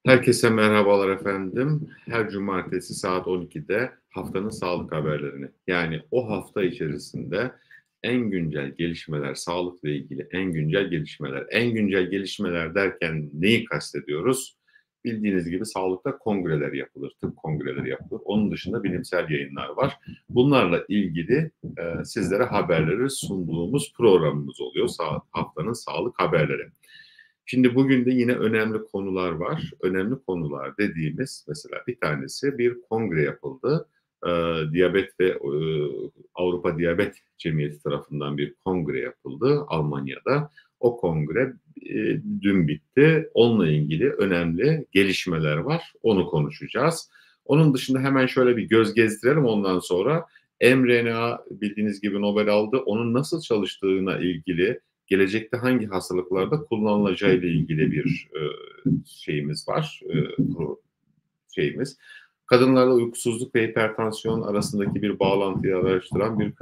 Herkese merhabalar efendim. Her cumartesi saat 12'de haftanın sağlık haberlerini, yani o hafta içerisinde en güncel gelişmeler, sağlıkla ilgili en güncel gelişmeler. En güncel gelişmeler derken neyi kastediyoruz? Bildiğiniz gibi sağlıkta kongreler yapılır, tıp kongreleri yapılır. Onun dışında bilimsel yayınlar var. Bunlarla ilgili sizlere haberleri sunduğumuz programımız oluyor. Haftanın sağlık haberleri. Şimdi bugün de yine önemli konular var. Önemli konular dediğimiz mesela bir tanesi bir kongre yapıldı. Diyabet ve Avrupa Diyabet Cemiyeti tarafından bir kongre yapıldı Almanya'da. O kongre dün bitti. Onunla ilgili önemli gelişmeler var. Onu konuşacağız. Onun dışında hemen şöyle bir göz gezdirelim ondan sonra. mRNA bildiğiniz gibi Nobel aldı. Onun nasıl çalıştığına ilgili gelecekte hangi hastalıklarda kullanılacağı ile ilgili bir şeyimiz var. Şeyimiz. Kadınlarda uykusuzluk ve hipertansiyon arasındaki bir bağlantıyı araştıran bir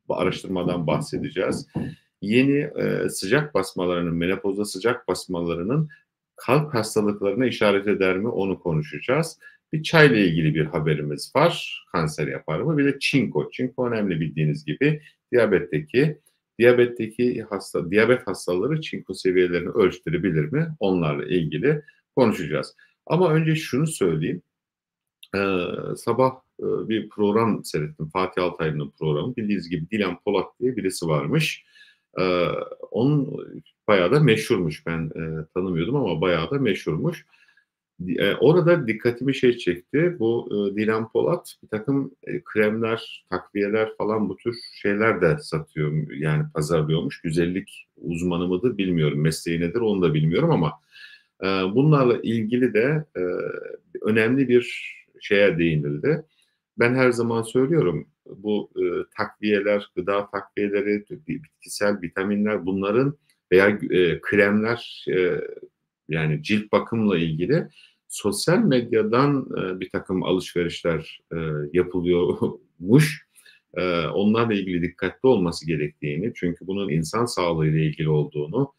araştırmadan bahsedeceğiz. Yeni sıcak basmalarının, menopozda sıcak basmalarının kalp hastalıklarına işaret eder mi onu konuşacağız. Bir çayla ilgili bir haberimiz var. Kanser yapar mı? Bir de çinko. Çinko önemli bildiğiniz gibi diyabet hastaları çinko seviyelerini ölçtürebilir mi? Onlarla ilgili konuşacağız. Ama önce şunu söyleyeyim. Sabah bir program seyrettim. Fatih Altaylı'nın programı. Bildiğiniz gibi Dilan Polat diye birisi varmış. Onun bayağı da meşhurmuş. Ben tanımıyordum ama bayağı da meşhurmuş. Orada dikkatimi çekti. Bu Dilan Polat bir takım kremler, takviyeler falan bu tür şeyler de satıyor. Yani pazarlıyormuş. Güzellik uzmanı mıdır bilmiyorum. Mesleği nedir onu da bilmiyorum ama bunlarla ilgili de önemli bir şeye değinildi. Ben her zaman söylüyorum bu takviyeler, gıda takviyeleri, bitkisel vitaminler bunların veya kremler yani cilt bakımla ilgili sosyal medyadan bir takım alışverişler yapılıyormuş. Onlarla ilgili dikkatli olması gerektiğini, çünkü bunun insan sağlığıyla ilgili olduğunu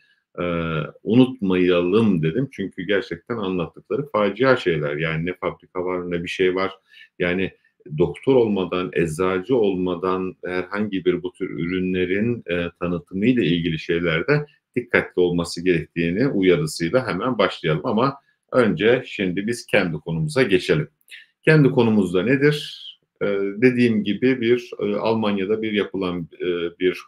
unutmayalım dedim. Çünkü gerçekten anlattıkları facia şeyler. Yani ne fabrika var ne bir şey var. Yani doktor olmadan, eczacı olmadan herhangi bir bu tür ürünlerin tanıtımıyla ilgili şeylerde dikkatli olması gerektiğini uyarısıyla hemen başlayalım. Ama önce şimdi biz kendi konumuza geçelim. Kendi konumuzda nedir? Dediğim gibi bir Almanya'da bir yapılan bir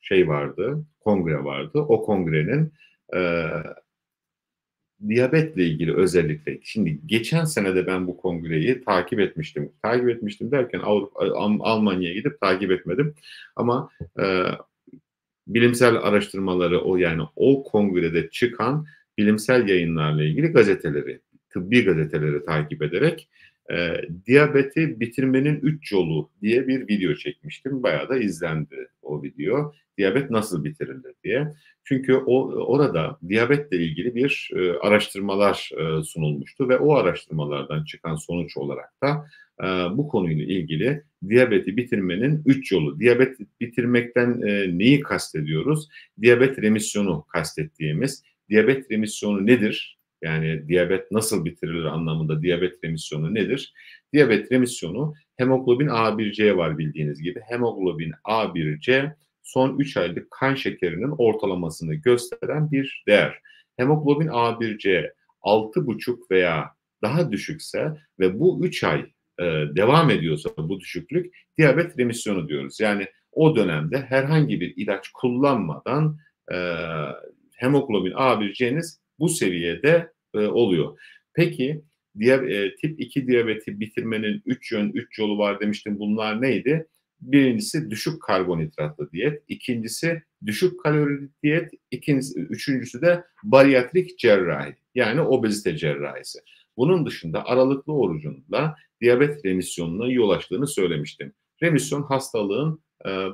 şey vardı, kongre vardı. O kongrenin e, diyabetle ilgili özellikle. Şimdi geçen sene de ben bu kongreyi takip etmiştim. Takip etmiştim derken Almanya'ya gidip takip etmedim. Ama bilimsel araştırmaları yani o kongrede çıkan bilimsel yayınlarla ilgili gazeteleri, tıbbi gazeteleri takip ederek diyabeti bitirmenin 3 yolu diye bir video çekmiştim. Bayağı da izlendi o video. Diyabet nasıl bitirilir diye. Çünkü orada diyabetle ilgili bir araştırmalar sunulmuştu ve o araştırmalardan çıkan sonuç olarak da bu konuyla ilgili diyabeti bitirmenin 3 yolu. Diyabet bitirmekten neyi kastediyoruz? Diyabet remisyonu kastettiğimiz. Diyabet remisyonu nedir? Yani diyabet nasıl bitirilir anlamında diyabet remisyonu nedir? Diyabet remisyonu hemoglobin A1C var bildiğiniz gibi. Hemoglobin A1C son 3 aylık kan şekerinin ortalamasını gösteren bir değer. Hemoglobin A1C 6,5 veya daha düşükse ve bu 3 ay devam ediyorsa bu düşüklük diyabet remisyonu diyoruz. Yani o dönemde herhangi bir ilaç kullanmadan hemoglobin A1C'niz bu seviyede oluyor. Peki tip 2 diyabeti bitirmenin 3 yolu var demiştim. Bunlar neydi? Birincisi düşük karbonhidratlı diyet, ikincisi düşük kalorili diyet, üçüncüsü de bariyatrik cerrahi yani obezite cerrahisi. Bunun dışında aralıklı orucunda diyabet remisyonuna yol açtığını söylemiştim. Remisyon hastalığın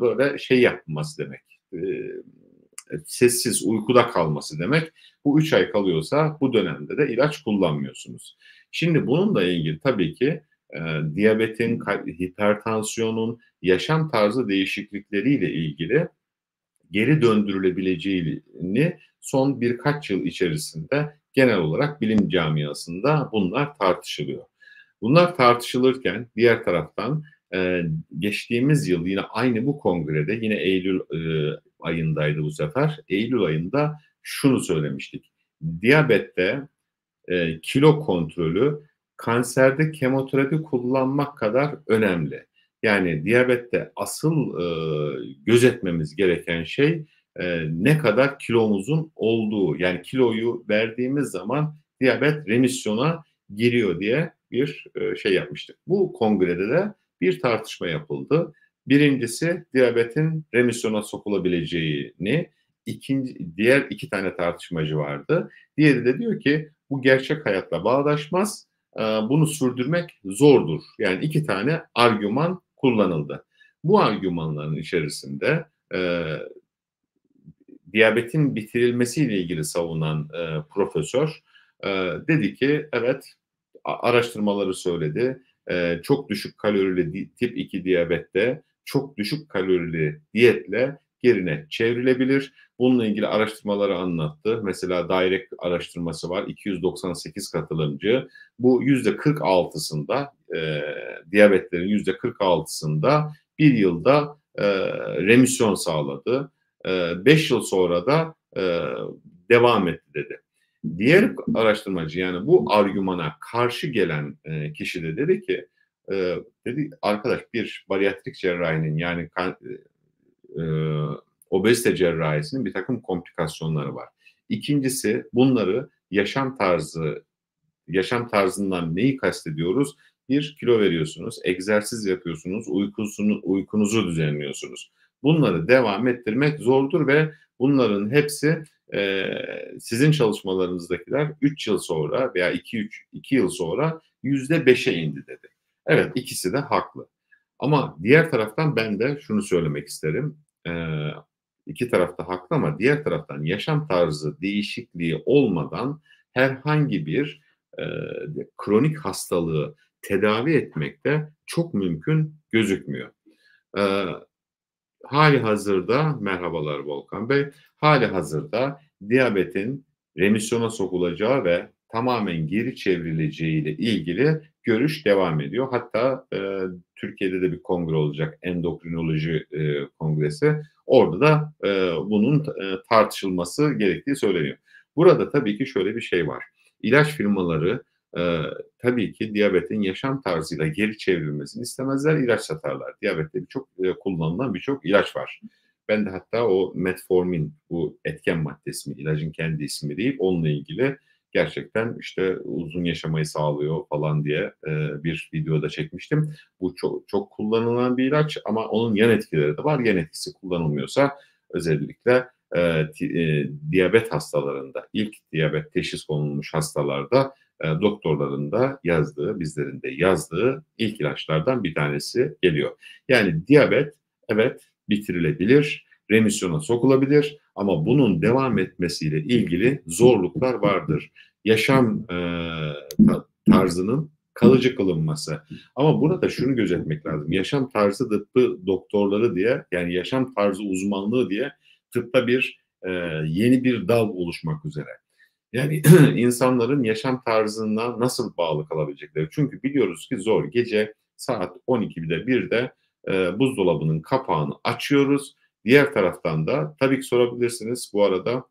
böyle şey yapması demek. Sessiz uykuda kalması demek. Bu 3 ay kalıyorsa bu dönemde de ilaç kullanmıyorsunuz. Şimdi bununla ilgili tabii ki diyabetin, hipertansiyonun, yaşam tarzı değişiklikleriyle ilgili geri döndürülebileceğini son birkaç yıl içerisinde genel olarak bilim camiasında bunlar tartışılıyor. Bunlar tartışılırken diğer taraftan geçtiğimiz yıl yine aynı bu kongrede yine Eylül ayındaydı bu sefer. Eylül ayında şunu söylemiştik. Diyabette kilo kontrolü kanserde kemoterapi kullanmak kadar önemli. Yani diyabette asıl gözetmemiz gereken şey ne kadar kilomuzun olduğu. Yani kiloyu verdiğimiz zaman diyabet remisyona giriyor diye bir şey yapmıştık. Bu kongrede de bir tartışma yapıldı. Birincisi diyabetin remisyona sokulabileceğini, diğer iki tane tartışmacı vardı. Diğeri de diyor ki bu gerçek hayatla bağdaşmaz, bunu sürdürmek zordur. Yani iki tane argüman kullanıldı. Bu argümanların içerisinde diyabetin bitirilmesiyle ilgili savunan profesör dedi ki evet araştırmaları söyledi. Çok düşük kalorili tip 2 diyabette çok düşük kalorili diyetle yerine çevrilebilir. Bununla ilgili araştırmaları anlattı. Mesela Direct araştırması var. 298 katılımcı. Bu %46'sında diyabetlerin %46'sında bir yılda remisyon sağladı. 5 yıl sonra da devam etti dedi. Diğer araştırmacı yani bu argümana karşı gelen kişi de dedi ki dedi arkadaş bir bariyatrik cerrahinin yani obezite cerrahisinin bir takım komplikasyonları var. İkincisi bunları yaşam tarzından neyi kastediyoruz? Bir kilo veriyorsunuz, egzersiz yapıyorsunuz, uykunuzu düzenliyorsunuz. Bunları devam ettirmek zordur ve bunların hepsi sizin çalışmalarınızdakiler 3 yıl sonra veya 2 yıl sonra %5'e indi dedi. Evet ikisi de haklı. Ama diğer taraftan ben de şunu söylemek isterim. İki taraf da haklı ama diğer taraftan yaşam tarzı değişikliği olmadan herhangi bir kronik hastalığı tedavi etmek de çok mümkün gözükmüyor. Halihazırda merhabalar Volkan Bey. Halihazırda diyabetin remisyona sokulacağı ve tamamen geri çevrileceği ile ilgili görüş devam ediyor. Hatta Türkiye'de de bir kongre olacak, endokrinoloji kongresi. Orada da bunun tartışılması gerektiği söyleniyor. Burada tabii ki şöyle bir şey var. İlaç firmaları tabii ki diyabetin yaşam tarzıyla geri çevrilmesini istemezler, ilaç satarlar. Diyabette birçok kullanılan birçok ilaç var. Ben de hatta o metformin, bu etken maddesi mi, ilacın kendi ismi değil, onunla ilgili gerçekten işte uzun yaşamayı sağlıyor falan diye bir videoda çekmiştim. Bu çok kullanılan bir ilaç ama onun yan etkileri de var. Yan etkisi kullanılmıyorsa özellikle diyabet hastalarında, ilk diyabet teşhis konulmuş hastalarda doktorların da yazdığı, bizlerin de yazdığı ilk ilaçlardan bir tanesi geliyor. Yani diyabet evet bitirilebilir, remisyona sokulabilir ama bunun devam etmesiyle ilgili zorluklar vardır. Yaşam tarzının kalıcı kılınması. Ama burada şunu gözetmek lazım. Yaşam tarzı tıbbı doktorları diye yani yaşam tarzı uzmanlığı diye tıpta yeni bir dal oluşmak üzere. Yani insanların yaşam tarzına nasıl bağlı kalabilecekleri. Çünkü biliyoruz ki zor. Gece saat 12'de 1'de buzdolabının kapağını açıyoruz. Diğer taraftan da tabii ki sorabilirsiniz. Bu arada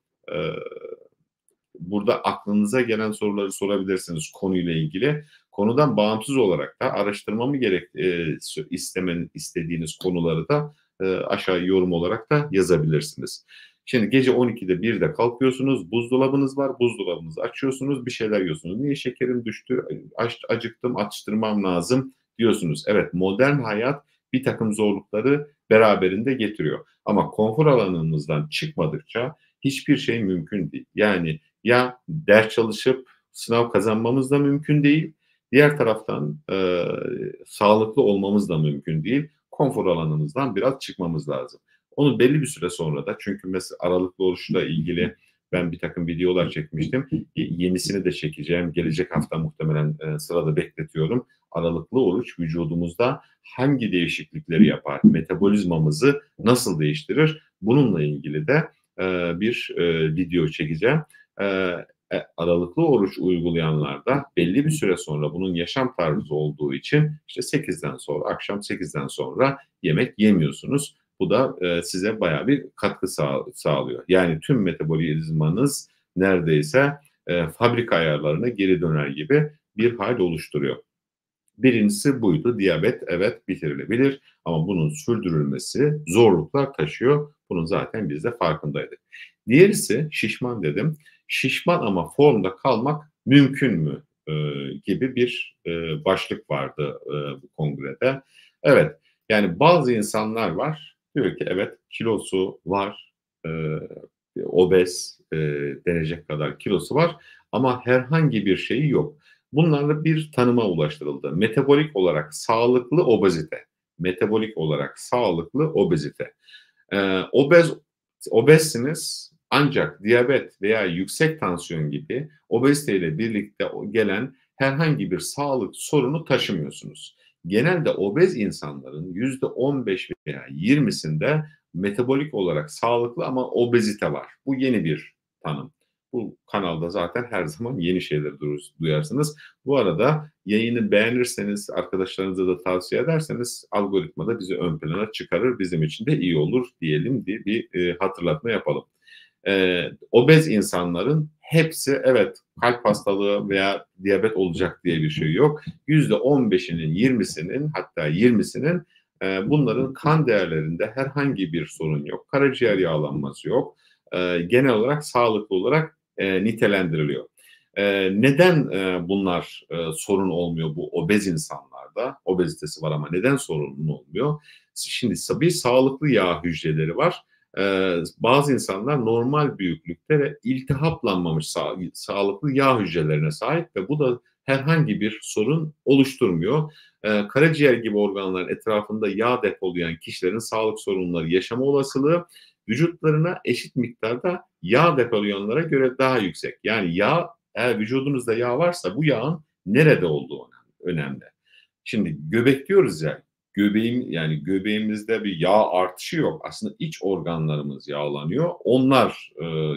burada aklınıza gelen soruları sorabilirsiniz konuyla ilgili. Konudan bağımsız olarak da araştırmamı istediğiniz konuları da aşağı yorum olarak da yazabilirsiniz. Şimdi gece 12'de 1'de kalkıyorsunuz, buzdolabınız var, buzdolabınızı açıyorsunuz, bir şeyler yiyorsunuz. Niye şekerim düştü, acıktım, atıştırmam lazım diyorsunuz. Evet, modern hayat bir takım zorlukları beraberinde getiriyor. Ama konfor alanımızdan çıkmadıkça hiçbir şey mümkün değil. Yani ya ders çalışıp sınav kazanmamız da mümkün değil, diğer taraftan sağlıklı olmamız da mümkün değil. Konfor alanımızdan biraz çıkmamız lazım. Onu belli bir süre sonra da çünkü mesela aralıklı oruçla ilgili ben bir takım videolar çekmiştim. Yenisini de çekeceğim. Gelecek hafta muhtemelen sırada bekletiyorum. Aralıklı oruç vücudumuzda hangi değişiklikleri yapar? Metabolizmamızı nasıl değiştirir? Bununla ilgili de bir video çekeceğim. Aralıklı oruç uygulayanlarda belli bir süre sonra bunun yaşam tarzı olduğu için işte 8'den sonra, akşam 8'den sonra yemek yemiyorsunuz. Bu da size bayağı bir katkı sağlıyor. Yani tüm metabolizmanız neredeyse fabrika ayarlarına geri döner gibi bir hal oluşturuyor. Birincisi buydu. Diyabet evet bitirilebilir ama bunun sürdürülmesi zorluklar taşıyor. Bunun zaten biz de farkındaydık. Diğerisi şişman dedim. Şişman ama formda kalmak mümkün mü? Gibi bir başlık vardı bu kongrede. Evet, yani bazı insanlar var diyor ki evet kilosu var, obez denecek kadar kilosu var ama herhangi bir şeyi yok. Bunlarla bir tanıma ulaştırıldı. Metabolik olarak sağlıklı obezite. Metabolik olarak sağlıklı obezite. Obezsiniz ancak diyabet veya yüksek tansiyon gibi obeziteyle birlikte gelen herhangi bir sağlık sorunu taşımıyorsunuz. Genelde obez insanların %15 veya 20'sinde metabolik olarak sağlıklı ama obezite var. Bu yeni bir tanım. Bu kanalda zaten her zaman yeni şeyler duyarsınız. Bu arada yayını beğenirseniz, arkadaşlarınıza da tavsiye ederseniz algoritmada bizi ön plana çıkarır. Bizim için de iyi olur diyelim diye bir hatırlatma yapalım. Obez insanların hepsi evet kalp hastalığı veya diyabet olacak diye bir şey yok. %15'inin, 20'sinin hatta 20'sinin bunların kan değerlerinde herhangi bir sorun yok. Karaciğer yağlanması yok. Genel olarak sağlıklı olarak nitelendiriliyor. Neden bunlar sorun olmuyor bu obez insanlarda? Obezitesi var ama neden sorun olmuyor? Şimdi bir sağlıklı yağ hücreleri var. Bazı insanlar normal büyüklükte ve iltihaplanmamış sağlıklı yağ hücrelerine sahip ve bu da herhangi bir sorun oluşturmuyor. Karaciğer gibi organların etrafında yağ depolayan kişilerin sağlık sorunları yaşama olasılığı vücutlarına eşit miktarda yağ depolayanlara göre daha yüksek. Yani yağ, eğer vücudunuzda yağ varsa bu yağın nerede olduğu önemli. Şimdi göbek diyoruz ya, göbeğimizde bir yağ artışı yok. Aslında iç organlarımız yağlanıyor. Onlar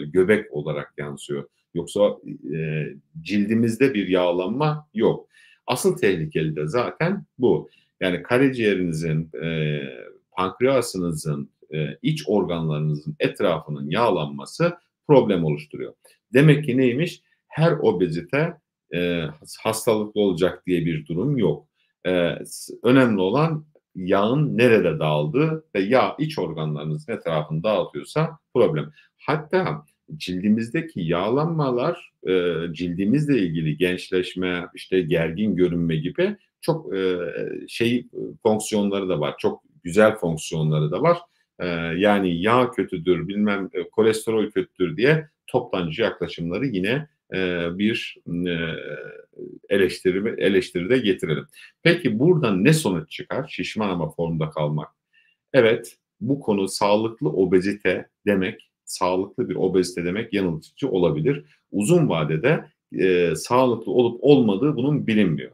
göbek olarak yansıyor. Yoksa cildimizde bir yağlanma yok. Asıl tehlikeli de zaten bu. Yani karaciğerinizin, pankreasınızın, iç organlarınızın etrafının yağlanması problem oluşturuyor. Demek ki neymiş? Her obezite hastalıklı olacak diye bir durum yok. Önemli olan yağın nerede dağıldığı ve yağ iç organlarınızın etrafını dağıtıyorsa problem. Hatta cildimizdeki yağlanmalar cildimizle ilgili gençleşme, işte gergin görünme gibi çok fonksiyonları da var. Çok güzel fonksiyonları da var. Yani yağ kötüdür, bilmem kolesterol kötüdür diye toptancı yaklaşımları yine bir eleştiride getirelim. Peki buradan ne sonuç çıkar? Şişman ama formda kalmak. Evet, bu konu sağlıklı obezite demek, sağlıklı bir obezite demek yanıltıcı olabilir. Uzun vadede sağlıklı olup olmadığı bunun bilinmiyor.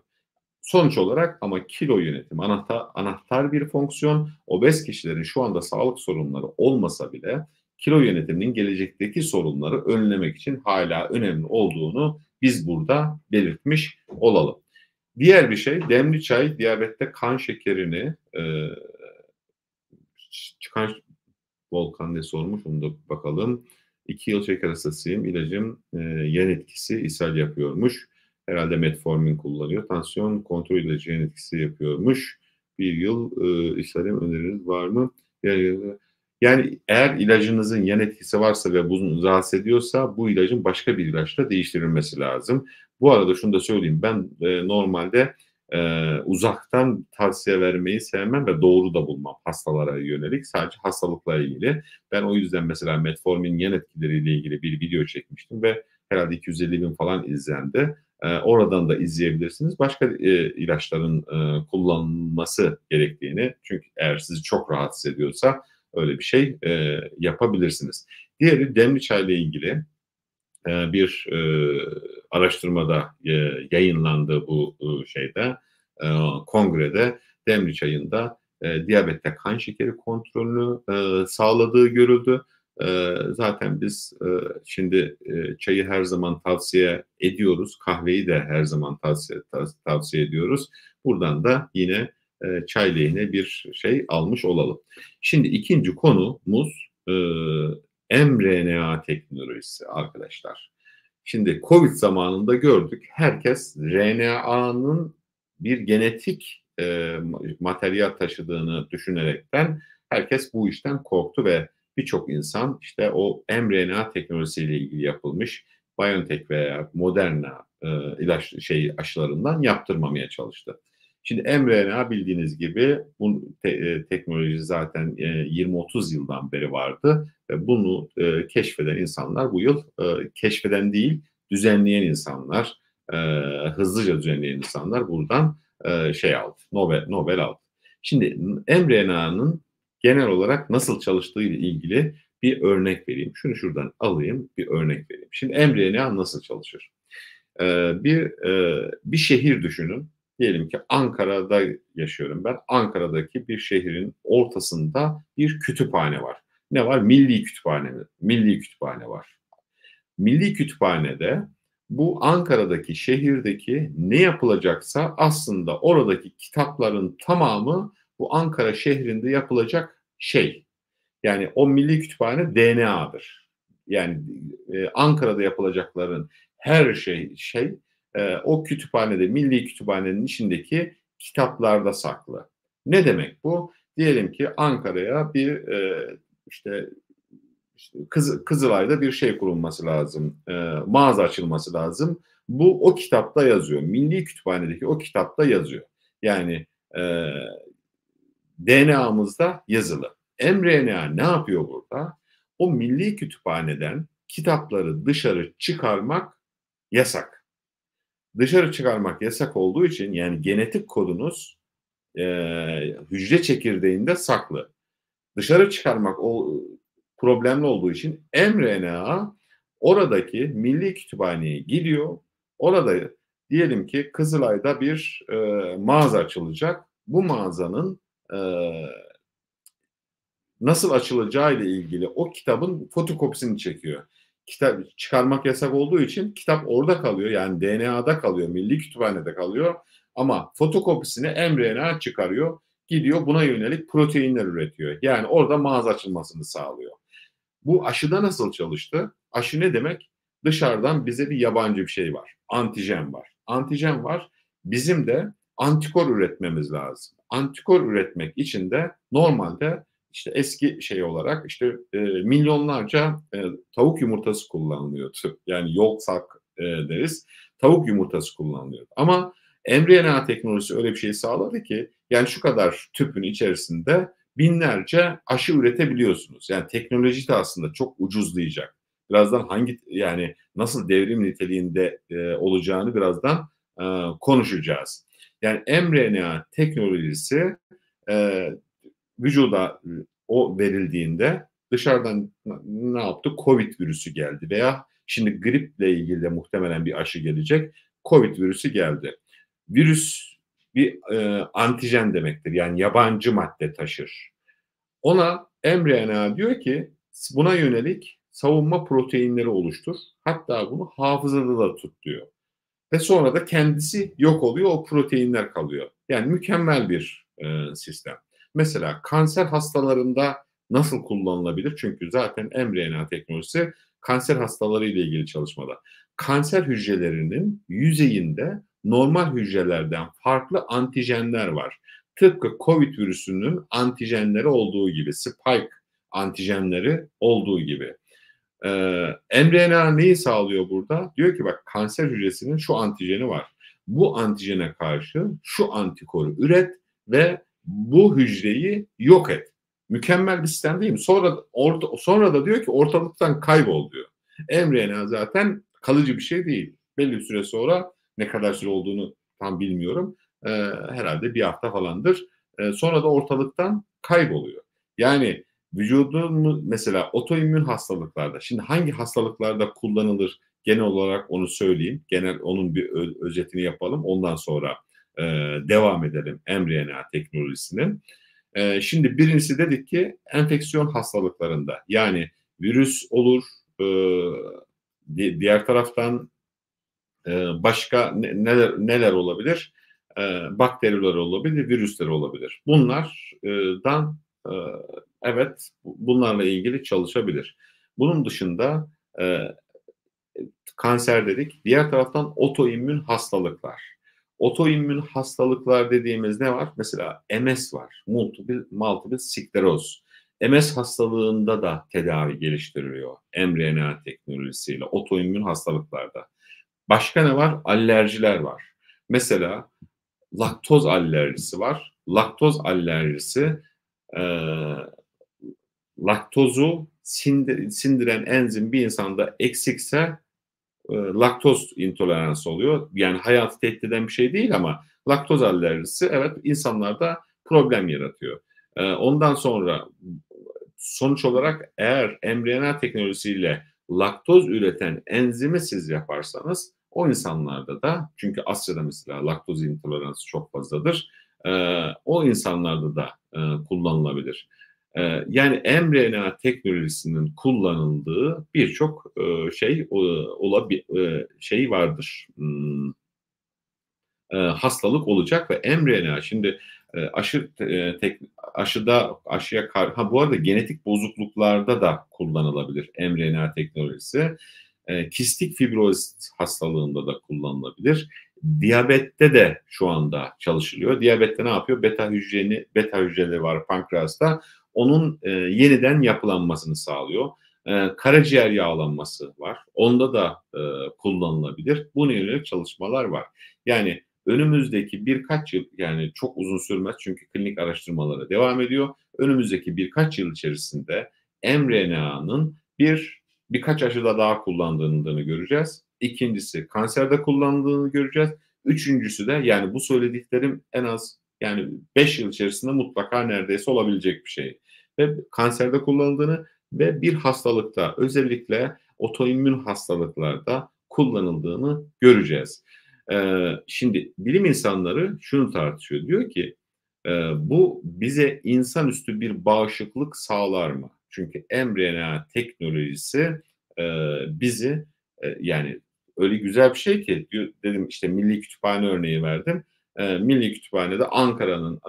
Sonuç olarak ama kilo yönetimi anahtar bir fonksiyon. Obez kişilerin şu anda sağlık sorunları olmasa bile kilo yönetiminin gelecekteki sorunları önlemek için hala önemli olduğunu biz burada belirtmiş olalım. Diğer bir şey demli çay diyabette kan şekerini çıkan Volkan ne sormuş onu da bakalım. 2 yıl şeker hastasıyım. İlacım yan etkisi ishal yapıyormuş. Herhalde metformin kullanıyor. Tansiyon kontrol ilacı yan etkisi yapıyormuş. 1 yıl ishalim öneriniz var mı? Yani eğer ilacınızın yan etkisi varsa ve bunu rahatsız ediyorsa bu ilacın başka bir ilaçla değiştirilmesi lazım. Bu arada şunu da söyleyeyim. Ben normalde uzaktan tavsiye vermeyi sevmem ve doğru da bulmam hastalara yönelik. Sadece hastalıkla ilgili. Ben o yüzden mesela metformin yan etkileriyle ilgili bir video çekmiştim ve herhalde 250 bin falan izlendi. Oradan da izleyebilirsiniz. Başka ilaçların kullanılması gerektiğini, çünkü eğer sizi çok rahatsız ediyorsa öyle bir şey yapabilirsiniz. Diğeri demli çayla ilgili bir araştırmada yayınlandı bu şeyde kongrede demli çayında diyabette kan şekeri kontrolünü sağladığı görüldü. Zaten biz şimdi çayı her zaman tavsiye ediyoruz. Kahveyi de her zaman tavsiye ediyoruz. Buradan da yine çay lehine bir şey almış olalım. Şimdi ikinci konumuz mRNA teknolojisi arkadaşlar. Şimdi Covid zamanında gördük. Herkes RNA'nın bir genetik materyal taşıdığını düşünerekten herkes bu işten korktu ve birçok insan işte o mRNA teknolojisiyle ilgili yapılmış BioNTech veya Moderna aşılarından yaptırmamaya çalıştı. Şimdi mRNA bildiğiniz gibi bu teknoloji zaten 20-30 yıldan beri vardı ve bunu keşfeden insanlar bu yıl keşfeden değil düzenleyen insanlar, hızlıca düzenleyen insanlar buradan aldı, Nobel aldı. Şimdi mRNA'nın genel olarak nasıl çalıştığı ile ilgili bir örnek vereyim. Şunu şuradan alayım, bir örnek vereyim. Şimdi mRNA nasıl çalışır? Bir şehir düşünün. Diyelim ki Ankara'da yaşıyorum ben. Ankara'daki bir şehrin ortasında bir kütüphane var. Ne var? Milli Kütüphane mi? Milli Kütüphane var. Milli Kütüphane'de bu Ankara'daki şehirdeki ne yapılacaksa aslında oradaki kitapların tamamı bu Ankara şehrinde yapılacak şey. Yani o Milli Kütüphane DNA'dır. Yani Ankara'da yapılacakların her şey o kütüphanede, Milli Kütüphane'nin içindeki kitaplarda saklı. Ne demek bu? Diyelim ki Ankara'ya bir işte Kızılay'da bir şey kurulması lazım, mağaza açılması lazım. Bu o kitapta yazıyor. Milli Kütüphane'deki o kitapta yazıyor. Yani DNA'mızda yazılı. mRNA ne yapıyor burada? O Milli Kütüphane'den kitapları dışarı çıkarmak yasak. Dışarı çıkarmak yasak olduğu için yani genetik kodunuz hücre çekirdeğinde saklı. Dışarı çıkarmak problemli olduğu için mRNA oradaki Milli Kütüphane'ye gidiyor. Orada diyelim ki Kızılay'da bir mağaza açılacak. Bu mağazanın nasıl açılacağı ile ilgili o kitabın fotokopisini çekiyor. Kitap çıkarmak yasak olduğu için kitap orada kalıyor. Yani DNA'da kalıyor, Milli Kütüphane'de kalıyor. Ama fotokopisini mRNA çıkarıyor. Gidiyor buna yönelik proteinler üretiyor. Yani orada mağaza açılmasını sağlıyor. Bu aşıda nasıl çalıştı? Aşı ne demek? Dışarıdan bize bir yabancı bir şey var. Antijen var. Antijen var. Bizim de antikor üretmemiz lazım. Antikor üretmek için de normalde işte eski şey olarak işte milyonlarca tavuk yumurtası kullanılıyordu. Yani yolk deriz. Tavuk yumurtası kullanılıyordu. Ama mRNA teknolojisi öyle bir şey sağladı ki yani şu kadar tüpün içerisinde binlerce aşı üretebiliyorsunuz. Yani teknoloji de aslında çok ucuzlayacak. Birazdan yani nasıl devrim niteliğinde olacağını birazdan konuşacağız. Yani mRNA teknolojisi vücuda o verildiğinde dışarıdan ne yaptı? Covid virüsü geldi veya şimdi griple ilgili de muhtemelen bir aşı gelecek. Covid virüsü geldi. Virüs bir antijen demektir. Yani yabancı madde taşır. Ona mRNA diyor ki buna yönelik savunma proteinleri oluştur. Hatta bunu hafızada da tut diyor. Ve sonra da kendisi yok oluyor, o proteinler kalıyor. Yani mükemmel bir sistem. Mesela kanser hastalarında nasıl kullanılabilir? Çünkü zaten mRNA teknolojisi kanser hastaları ile ilgili çalışmada. Kanser hücrelerinin yüzeyinde normal hücrelerden farklı antijenler var. Tıpkı COVID virüsünün antijenleri olduğu gibi, spike antijenleri olduğu gibi. mRNA neyi sağlıyor burada? Diyor ki bak kanser hücresinin şu antijeni var. Bu antijene karşı şu antikoru üret ve bu hücreyi yok et. Mükemmel bir sistem değil mi? Sonra da diyor ki ortalıktan kaybol diyor. mRNA zaten kalıcı bir şey değil. Belli bir süre sonra ne kadar süre olduğunu tam bilmiyorum. Herhalde bir hafta falandır. Sonra da ortalıktan kayboluyor. Yani vücudun mesela otoimmün hastalıklarda, şimdi hangi hastalıklarda kullanılır genel olarak onu söyleyeyim. Genel onun bir özetini yapalım. Ondan sonra devam edelim mRNA teknolojisinin. Şimdi birincisi dedik ki enfeksiyon hastalıklarında yani virüs olur, diğer taraftan başka neler olabilir? Bakteriler olabilir, virüsler olabilir. Bunlardan evet, bunlarla ilgili çalışabilir. Bunun dışında eee, kanser dedik. Diğer taraftan otoimmün hastalıklar. Otoimmün hastalıklar dediğimiz ne var? Mesela MS var. Multiple skleroz. MS hastalığında da tedavi geliştiriliyor mRNA teknolojisiyle otoimmün hastalıklarda. Başka ne var? Alerjiler var. Mesela laktoz alerjisi var. Laktoz alerjisi, eee, laktozu sindiren enzim bir insanda eksikse laktoz intoleransı oluyor. Yani hayatı tehdit eden bir şey değil ama laktoz alerjisi evet insanlarda problem yaratıyor. Ondan sonra sonuç olarak eğer mRNA teknolojisiyle laktoz üreten enzimi siz yaparsanız o insanlarda da çünkü Asya'da mesela laktoz intoleransı çok fazladır. O insanlarda da kullanılabilir. Yani mRNA teknolojisinin kullanıldığı birçok şey vardır. Hastalık olacak ve mRNA şimdi aşıya bu arada genetik bozukluklarda da kullanılabilir mRNA teknolojisi. Kistik fibrozis hastalığında da kullanılabilir. Diyabette de şu anda çalışılıyor. Diyabette ne yapıyor? Beta hücreleri var pankreasta. Onun yeniden yapılanmasını sağlıyor. Karaciğer yağlanması var. Onda da kullanılabilir. Buna yönelik çalışmalar var. Yani önümüzdeki birkaç yıl, yani çok uzun sürmez çünkü klinik araştırmalara devam ediyor. Önümüzdeki birkaç yıl içerisinde mRNA'nın birkaç aşıda daha kullanıldığını göreceğiz. İkincisi kanserde kullanıldığını göreceğiz. Üçüncüsü de yani bu söylediklerim en az yani 5 yıl içerisinde mutlaka neredeyse olabilecek bir şey. Ve kanserde kullanıldığını ve bir hastalıkta özellikle otoimmün hastalıklarda kullanıldığını göreceğiz. Şimdi bilim insanları şunu tartışıyor. Diyor ki bu bize insanüstü bir bağışıklık sağlar mı? Çünkü mRNA teknolojisi bizi yani öyle güzel bir şey ki diyor, dedim işte Milli Kütüphane örneği verdim. Milli Kütüphane'de Ankara'nın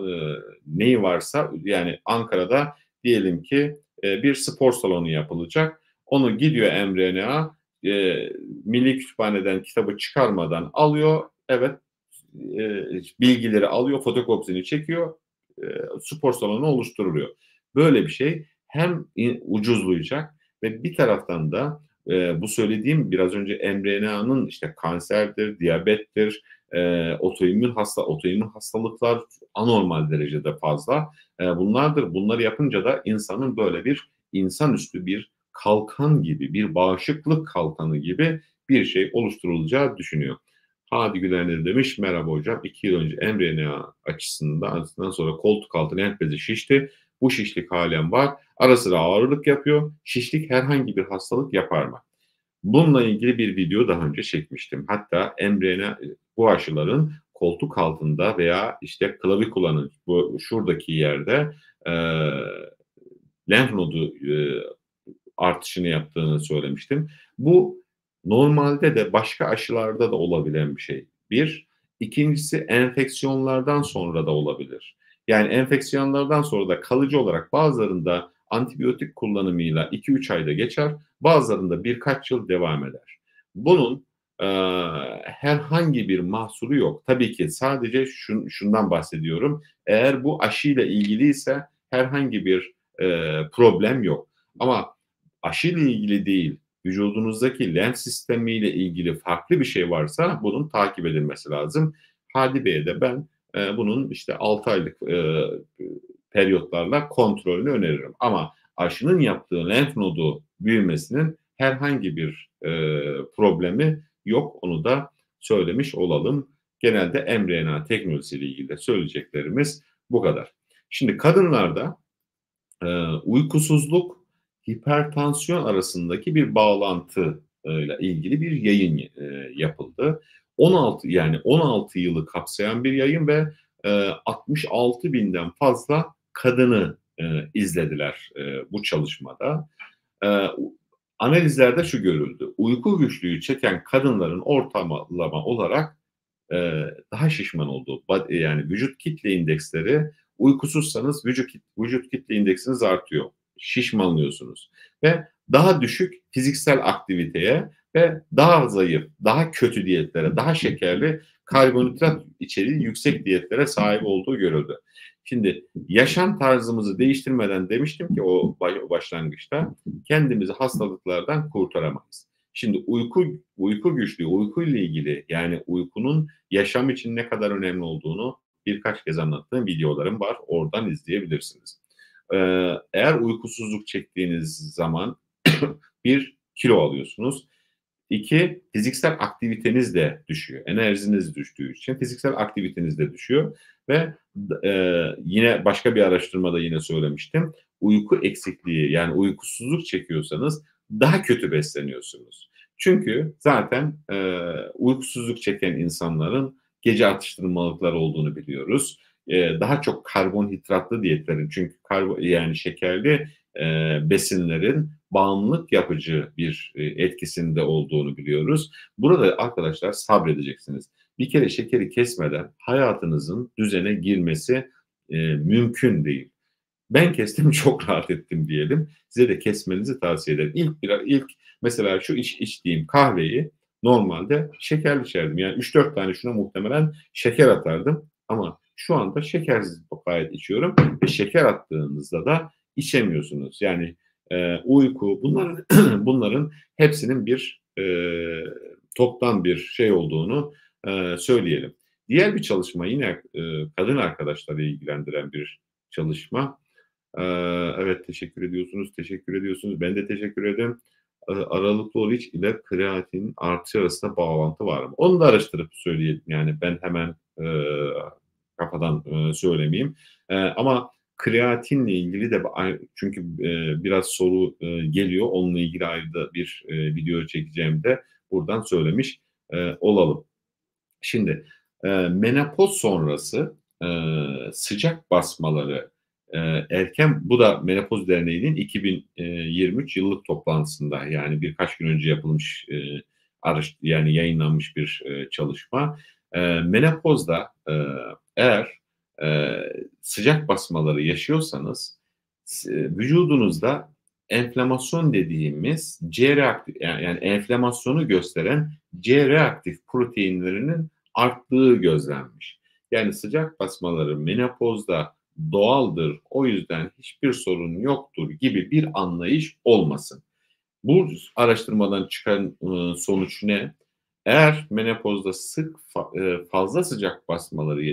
neyi varsa yani Ankara'da diyelim ki bir spor salonu yapılacak. Onu gidiyor mRNA Milli Kütüphane'den kitabı çıkarmadan alıyor. Evet, bilgileri alıyor, fotokopisini çekiyor, spor salonu oluşturuluyor. Böyle bir şey hem ucuzlayacak ve bir taraftan da bu söylediğim biraz önce mRNA'nın işte kanserdir, diyabettir, otoimmün hastalıklar anormal derecede fazla. Bunlardır. Bunları yapınca da insanın böyle bir insanüstü bir kalkan gibi, bir bağışıklık kalkanı gibi bir şey oluşturulacağı düşünüyor. Hadi Güler demiş, merhaba hocam. 2 yıl önce mRNA aşısından sonra koltuk altı lenf bezi şişti. Bu şişlik halen var. Ara sıra ağırlık yapıyor. Şişlik herhangi bir hastalık yapar mı? Bununla ilgili bir video daha önce çekmiştim. Hatta mRNA bu aşıların koltuk altında veya işte klavikulanın bu şuradaki yerde e, lenf nodu artışını yaptığını söylemiştim. Bu normalde de başka aşılarda da olabilen bir şey. Bir. İkincisi enfeksiyonlardan sonra da olabilir. Yani enfeksiyonlardan sonra da kalıcı olarak bazılarında antibiyotik kullanımıyla 2-3 ayda geçer, bazılarında birkaç yıl devam eder. Bunun herhangi bir mahsuru yok. Tabii ki sadece şundan bahsediyorum. Eğer bu aşıyla ilgiliyse herhangi bir problem yok. Ama aşıyla ilgili değil, vücudunuzdaki lenf sistemiyle ilgili farklı bir şey varsa bunun takip edilmesi lazım. Hadi Bey'e de ben bunun işte 6 aylık periyotlarla kontrolünü öneririm. Ama aşının yaptığı lenf nodu büyümesinin herhangi bir problemi yok. Onu da söylemiş olalım. Genelde mRNA teknolojisiyle ilgili de söyleyeceklerimiz bu kadar. Şimdi kadınlarda uykusuzluk, hipertansiyon arasındaki bir bağlantı ile ilgili bir yayın yapıldı. 16 yılı kapsayan bir yayın ve 66 binden fazla kadını izlediler bu çalışmada. Analizlerde şu görüldü: uyku güçlüğü çeken kadınların ortalama olarak daha şişman olduğu, yani vücut kitle indeksleri, uykusuzsanız vücut kitle indeksiniz artıyor. Şişmanlıyorsunuz ve daha düşük fiziksel aktiviteye ve daha zayıf, daha kötü diyetlere, daha şekerli, karbonhidrat içeriği yüksek diyetlere sahip olduğu görüldü. Şimdi yaşam tarzımızı değiştirmeden demiştim ki o başlangıçta, kendimizi hastalıklardan kurtaramayız. Şimdi uyku güçlüğü, uykuyla ilgili, yani uykunun yaşam için ne kadar önemli olduğunu birkaç kez anlattığım videolarım var. Oradan izleyebilirsiniz. Eğer uykusuzluk çektiğiniz zaman bir, kilo alıyorsunuz. İki, fiziksel aktiviteniz de düşüyor. Enerjiniz düştüğü için fiziksel aktiviteniz de düşüyor ve yine başka bir araştırmada yine söylemiştim. Uyku eksikliği, yani uykusuzluk çekiyorsanız daha kötü besleniyorsunuz. Çünkü zaten uykusuzluk çeken insanların gece atıştırmalıklar olduğunu biliyoruz. Daha çok karbonhidratlı diyetlerin, çünkü yani şekerli besinlerin bağımlılık yapıcı bir etkisinde olduğunu biliyoruz. Burada arkadaşlar sabredeceksiniz. Bir kere şekeri kesmeden hayatınızın düzene girmesi mümkün değil. Ben kestim, çok rahat ettim diyelim. Size de kesmenizi tavsiye ederim. İlk mesela şu içtiğim kahveyi normalde şekerli içerdim. Yani 3-4 tane şuna muhtemelen şeker atardım ama şu anda şekersiz gayet içiyorum ve şeker attığınızda da içemiyorsunuz. Yani uyku, bunların hepsinin bir toptan bir şey olduğunu söyleyelim. Diğer bir çalışma yine kadın arkadaşları ilgilendiren bir çalışma. Evet, teşekkür ediyorsunuz, teşekkür ediyorsunuz. Ben de teşekkür ederim. Aralıklı oruç ile kreatin artışı arasında bağlantı var mı? Onu da araştırıp söyleyelim. Yani ben hemen kafadan söylemeyeyim. Ama kreatinle ilgili de çünkü biraz soru geliyor. Onunla ilgili ayrı da bir video çekeceğim de buradan söylemiş olalım. Şimdi menopoz sonrası sıcak basmaları erken, bu da Menopoz Derneği'nin 2023 yıllık toplantısında, yani birkaç gün önce yapılmış, yani yayınlanmış bir çalışma. Menopozda eğer sıcak basmaları yaşıyorsanız vücudunuzda enflamasyon dediğimiz C reaktif, yani enflamasyonu gösteren C reaktif proteinlerinin arttığı gözlenmiş. Yani sıcak basmaları menopozda doğaldır, o yüzden hiçbir sorun yoktur gibi bir anlayış olmasın. Bu araştırmadan çıkan sonuç ne? Eğer menopozda fazla sıcak basmaları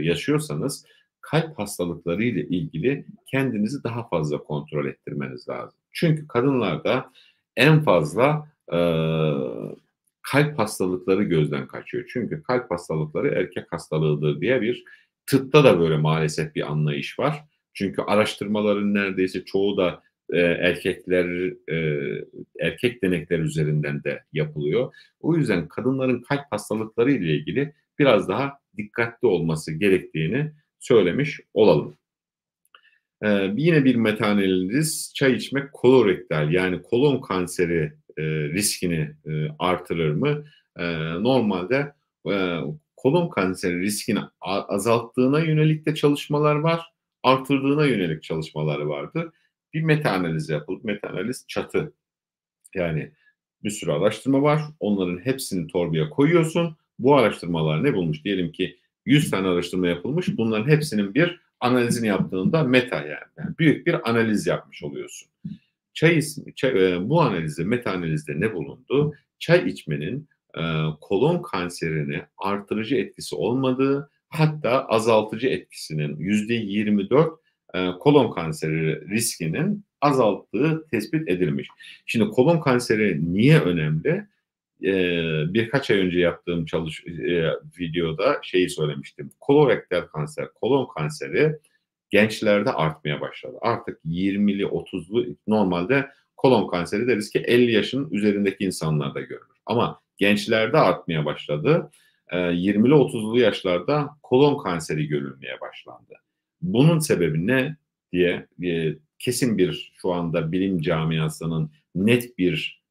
yaşıyorsanız kalp hastalıkları ile ilgili kendinizi daha fazla kontrol ettirmeniz lazım. Çünkü kadınlarda en fazla kalp hastalıkları gözden kaçıyor. Çünkü kalp hastalıkları erkek hastalığıdır diye bir, tıpta da böyle maalesef bir anlayış var. Çünkü araştırmaların neredeyse çoğu da erkek denekler üzerinden de yapılıyor. O yüzden kadınların kalp hastalıkları ile ilgili biraz daha dikkatli olması gerektiğini söylemiş olalım. Yine bir meta-analiz, çay içmek kolorektal, yani kolon kanseri riskini artırır mı? Normalde kolon kanseri riskini azalttığına yönelik de çalışmalar var, artırdığına yönelik çalışmaları vardı. Bir meta-analiz yapıldı. Meta-analiz çatı. Yani bir sürü araştırma var. Onların hepsini torbaya koyuyorsun. Bu araştırmalar ne bulmuş? Diyelim ki 100 tane araştırma yapılmış. Bunların hepsinin bir analizini yaptığında meta, yani büyük bir analiz yapmış oluyorsun. Bu analizde, meta analizde ne bulundu? Çay içmenin kolon kanserini artırıcı etkisi olmadığı, hatta azaltıcı etkisinin %24 kolon kanseri riskinin azalttığı tespit edilmiş. Şimdi kolon kanseri niye önemli? Birkaç ay önce yaptığım videoda şeyi söylemiştim. Kolorektal kanser, kolon kanseri gençlerde artmaya başladı. Artık 20'li 30'lu, normalde kolon kanseri de riski 50 yaşın üzerindeki insanlarda görülür. Ama gençlerde artmaya başladı. 20'li 30'lu yaşlarda kolon kanseri görülmeye başlandı. Bunun sebebi ne diye kesin bir, şu anda bilim camiasının net bir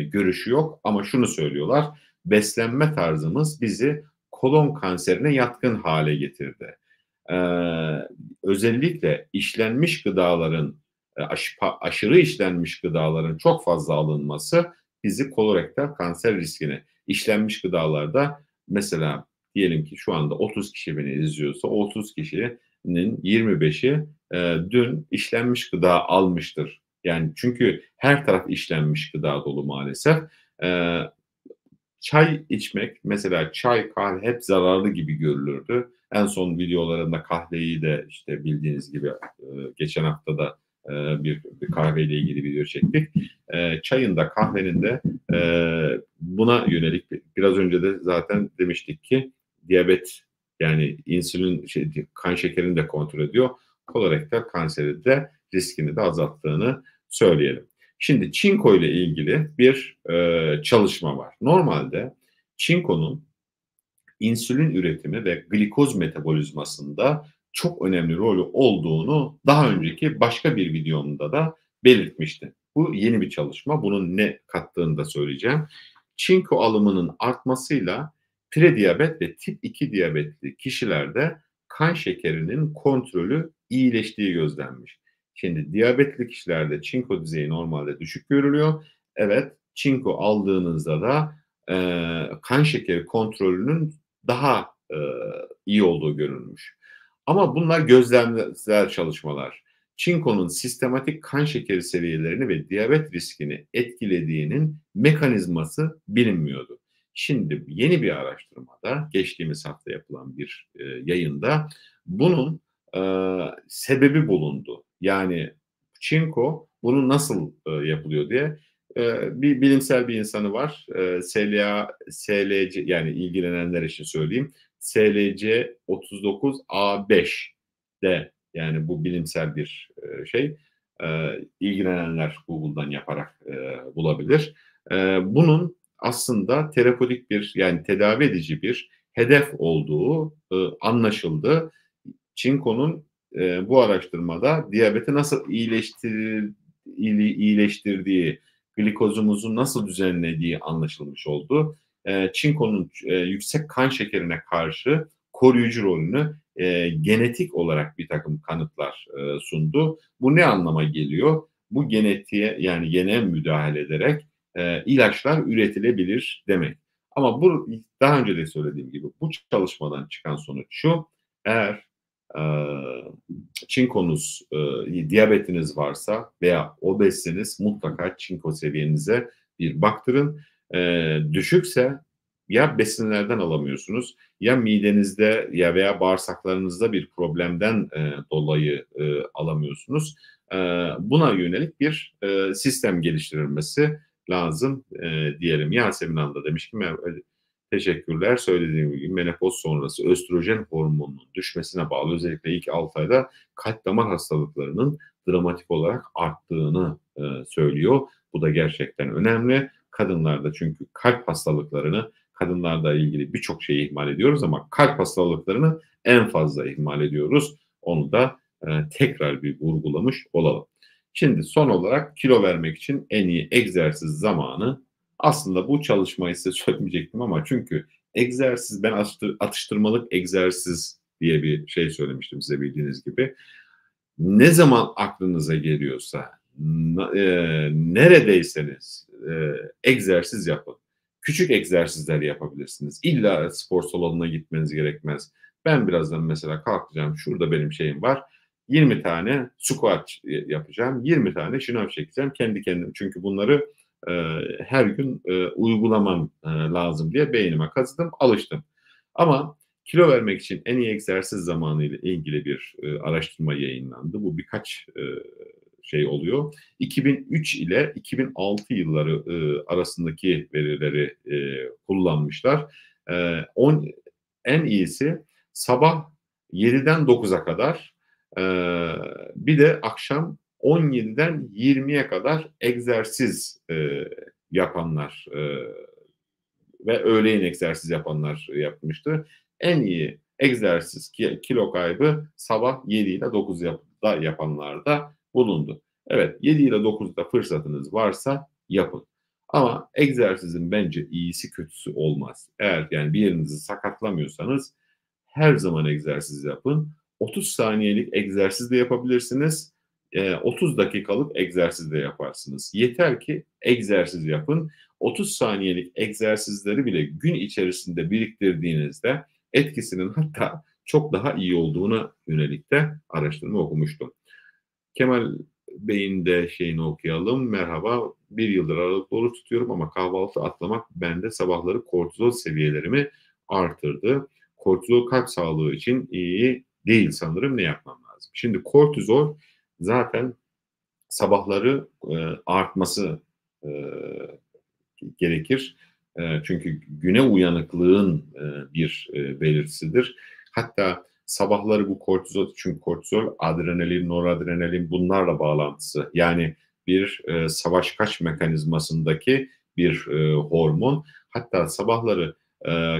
görüşü yok ama şunu söylüyorlar: beslenme tarzımız bizi kolon kanserine yatkın hale getirdi. Eee, Özellikle işlenmiş gıdaların, aşırı işlenmiş gıdaların çok fazla alınması bizi kolorektal kanser riskine. İşlenmiş gıdalarda mesela diyelim ki şu anda 30 kişi beni izliyorsa o 30 kişinin 25'i dün işlenmiş gıda almıştır. Yani çünkü her taraf işlenmiş gıda dolu maalesef. Eee Çay içmek, mesela çay, kahve hep zararlı gibi görülürdü. En son videolarında kahveyi de, işte, bildiğiniz gibi, geçen hafta da, bir kahveyle ilgili video çektik. Çayın da kahvenin de, buna yönelik biraz önce de zaten demiştik ki diyabet, yani insülin kan şekerini de kontrol ediyor. Kolorektal kanseri de riskini de azalttığını söyleyelim. Şimdi çinko ile ilgili bir çalışma var. Normalde çinkonun insülin üretimi ve glikoz metabolizmasında çok önemli rolü olduğunu daha önceki başka bir videomda da belirtmiştim. Bu yeni bir çalışma. Bunun ne kattığını da söyleyeceğim. Çinko alımının artmasıyla prediyabet ve tip 2 diyabetli kişilerde kan şekerinin kontrolü iyileştiği gözlenmiş. Şimdi diyabetli kişilerde çinko düzeyi normalde düşük görülüyor. Evet, çinko aldığınızda da kan şekeri kontrolünün daha iyi olduğu görülmüş. Ama bunlar gözlemsel çalışmalar. Çinkonun sistematik kan şekeri seviyelerini ve diyabet riskini etkilediğinin mekanizması bilinmiyordu. Şimdi yeni bir araştırmada, geçtiğimiz hafta yapılan bir yayında bunun sebebi bulundu. Yani çinko bunu nasıl yapılıyor diye bir bilimsel bir insanı var. SLC, yani ilgilenenler için söyleyeyim. SLC 39A5'de, yani bu bilimsel bir şey. İlgilenenler Google'dan yaparak bulabilir. Bunun aslında terapötik bir, yani tedavi edici bir hedef olduğu anlaşıldı. Çinko'nun bu araştırmada diyabeti nasıl iyileştirdiği, glikozumuzu nasıl düzenlediği anlaşılmış oldu. Çinko'nun yüksek kan şekerine karşı koruyucu rolünü genetik olarak bir takım kanıtlar sundu. Bu ne anlama geliyor? Bu genetiğe, yani gene müdahale ederek ilaçlar üretilebilir demek. Ama bu, daha önce de söylediğim gibi, bu çalışmadan çıkan sonuç şu: eğer çinkonuz, diyabetiniz varsa veya obezseniz mutlaka çinko seviyenize bir baktırın. Düşükse ya besinlerden alamıyorsunuz, ya midenizde ya veya bağırsaklarınızda bir problemden dolayı alamıyorsunuz. Buna yönelik bir sistem geliştirilmesi lazım diyelim. Yasemin Hanım da demiş ki teşekkürler. Söylediğim gibi menopoz sonrası östrojen hormonunun düşmesine bağlı özellikle ilk 6 ayda kalp damar hastalıklarının dramatik olarak arttığını söylüyor. Bu da gerçekten önemli. Kadınlarda, çünkü kalp hastalıklarını, kadınlarla ilgili birçok şeyi ihmal ediyoruz ama kalp hastalıklarını en fazla ihmal ediyoruz. Onu da tekrar bir vurgulamış olalım. Şimdi son olarak kilo vermek için en iyi egzersiz zamanı. Aslında bu çalışmayı size söylemeyecektim ama çünkü egzersiz, ben atıştırmalık egzersiz diye bir şey söylemiştim size, bildiğiniz gibi. Ne zaman aklınıza geliyorsa, neredeyseniz egzersiz yapın. Küçük egzersizler yapabilirsiniz. İlla spor salonuna gitmeniz gerekmez. Ben birazdan mesela kalkacağım. Şurada benim şeyim var. 20 tane squat yapacağım. 20 tane şınav çekeceğim kendi kendime. Çünkü bunları her gün uygulamam lazım diye beynime kazıdım, alıştım. Ama kilo vermek için en iyi egzersiz zamanı ile ilgili bir araştırma yayınlandı. Bu birkaç şey oluyor. 2003 ile 2006 yılları arasındaki verileri kullanmışlar. En iyisi sabah 7'den 9'a kadar, bir de akşam 17'den 20'ye kadar egzersiz yapanlar ve öğleyin egzersiz yapanlar yapmıştı. En iyi egzersiz kilo kaybı sabah 7 ile 9'da yapanlarda bulundu. Evet, 7 ile 9'da fırsatınız varsa yapın. Ama egzersizin bence iyisi kötüsü olmaz. Eğer yani bir yerinizi sakatlamıyorsanız her zaman egzersiz yapın. 30 saniyelik egzersiz de yapabilirsiniz. 30 dakikalık egzersiz de yaparsınız. Yeter ki egzersiz yapın. 30 saniyelik egzersizleri bile gün içerisinde biriktirdiğinizde etkisinin hatta çok daha iyi olduğuna yönelik de araştırma okumuştum. Kemal Bey'in de şeyini okuyalım. Merhaba, bir yıldır aralıklı oruç tutuyorum ama kahvaltı atlamak bende sabahları kortizol seviyelerimi artırdı. Kortizol kalp sağlığı için iyi değil sanırım. Ne yapmam lazım? Şimdi kortizol zaten sabahları artması e, gerekir. Çünkü güne uyanıklığın bir belirtisidir. Hatta sabahları bu kortizol, çünkü kortizol adrenalin, noradrenalin bunlarla bağlantısı. Yani bir savaş kaç mekanizmasındaki bir hormon. Hatta sabahları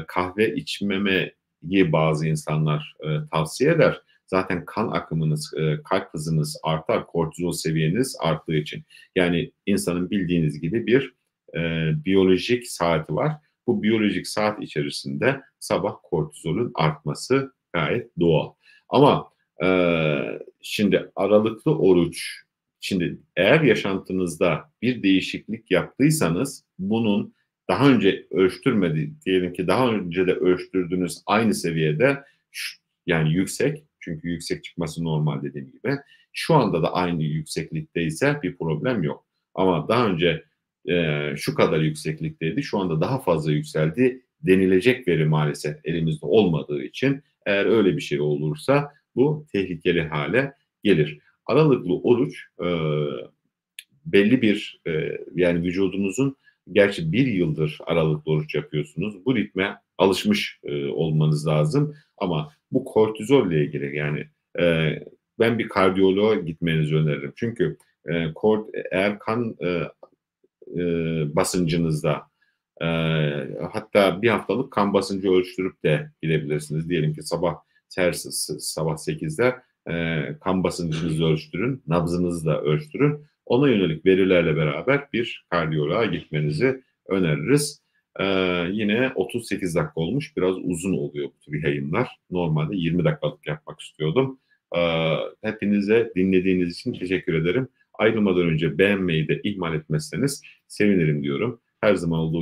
kahve içmemeyi bazı insanlar tavsiye eder. Zaten kan akımınız, kalp hızınız artar, kortizol seviyeniz arttığı için. Yani insanın bildiğiniz gibi bir biyolojik saati var. Bu biyolojik saat içerisinde sabah kortizolün artması gayet doğal. Ama şimdi aralıklı oruç, şimdi eğer yaşantınızda bir değişiklik yaptıysanız bunun daha önce ölçtürmedi, diyelim ki daha önce de ölçtürdüğünüz aynı seviyede yani yüksek, çünkü yüksek çıkması normal dediğim gibi. Şu anda da aynı yükseklikteyse bir problem yok. Ama daha önce şu kadar yükseklikteydi, şu anda daha fazla yükseldi denilecek veri maalesef elimizde olmadığı için eğer öyle bir şey olursa bu tehlikeli hale gelir. Aralıklı oruç belli bir yani vücudunuzun gerçi bir yıldır aralıklı oruç yapıyorsunuz. Bu ritme alışmış olmanız lazım ama bu kortizolle ilgili yani ben bir kardiyoloğa gitmenizi öneririm. Çünkü eğer kan basıncınızda hatta bir haftalık kan basıncı ölçtürüp de gidebilirsiniz. Diyelim ki sabah 8'de kan basıncınızı ölçtürün, nabzınızı da ölçtürün. Ona yönelik verilerle beraber bir kardiyoloğa gitmenizi öneririz. Yine 38 dakika olmuş. Biraz uzun oluyor bu tür yayınlar. Normalde 20 dakikalık yapmak istiyordum. Hepinize dinlediğiniz için teşekkür ederim. Ayrılmadan önce beğenmeyi de ihmal etmezseniz sevinirim diyorum. Her zaman olduğu